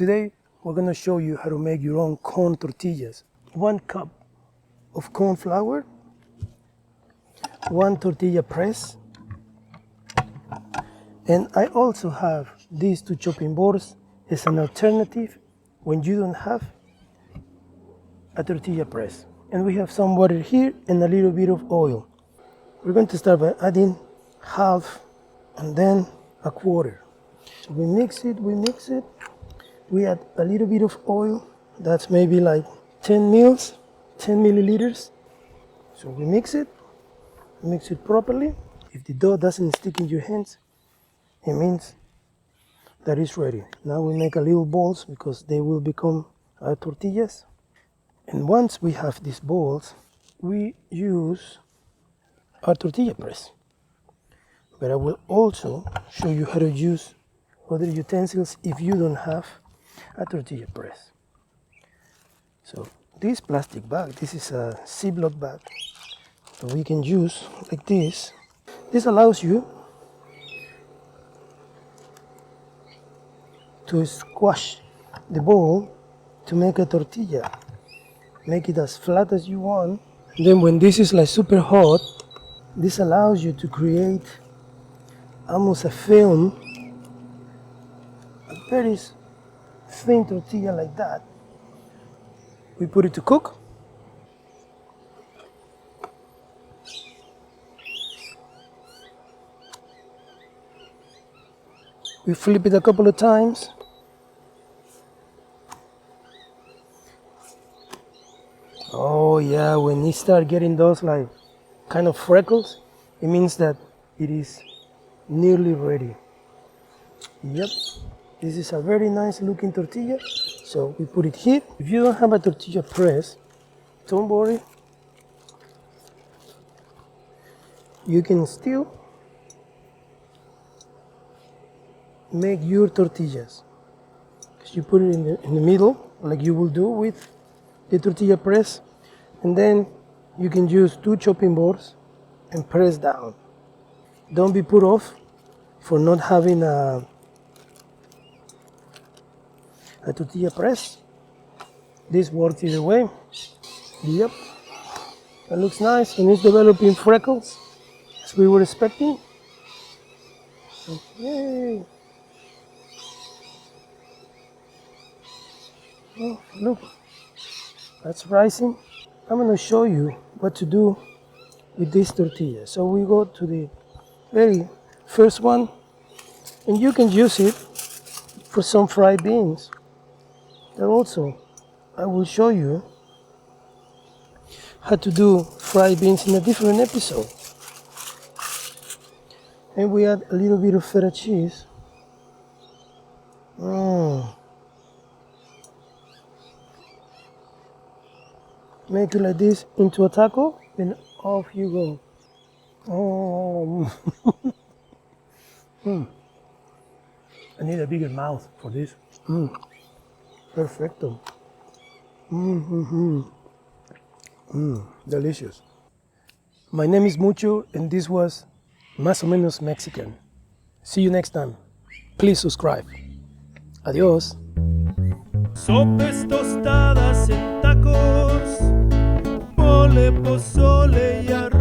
Today we're going to show you how to make your own corn tortillas. 1 cup of corn flour, 1 tortilla press, and I also have these 2 chopping boards as an alternative when you don't have a tortilla press. And we have some water here and a little bit of oil. We're going to start by adding half and then a quarter. So we mix it. We add a little bit of oil. That's maybe like 10 milliliters. So we mix it properly. If the dough doesn't stick in your hands, it means that it's ready. Now we make a little balls because they will become tortillas. And once we have these balls, we use our tortilla press. But I will also show you how to use other utensils if you don't have a tortilla press. So this plastic bag, this is a Ziploc bag that we can use like this. This allows you to squash the ball to make a tortilla. Make it as flat as you want. And then when this is like super hot, this allows you to create almost a film, a very thin tortilla like that. We put it to cook. We flip it a couple of times. Oh yeah, when you start getting those like kind of freckles, it means that it is nearly ready. Yep, this is a very nice looking tortilla. So we put it here. If you don't have a tortilla press, don't worry. You can still make your tortillas. You put it in the middle, like you will do with the tortilla press, and then you can use 2 chopping boards and press down. Don't be put off for not having a tortilla press. This works either way. Yep, that looks nice, and it's developing freckles as we were expecting. Yay! Oh, look, that's rising. I'm going to show you what to do with this tortilla. So we go to the very first one, and you can use it for some fried beans. That also, I will show you how to do fried beans in a different episode. And we add a little bit of feta cheese. Make it like this into a taco, and off you go. Oh, I need a bigger mouth for this. Perfecto. Delicious. My name is Mucho, and this was Más o Menos Mexican. See you next time. Please subscribe. Adiós. Sopes tostadas en tacos, mole, pozole y arroz.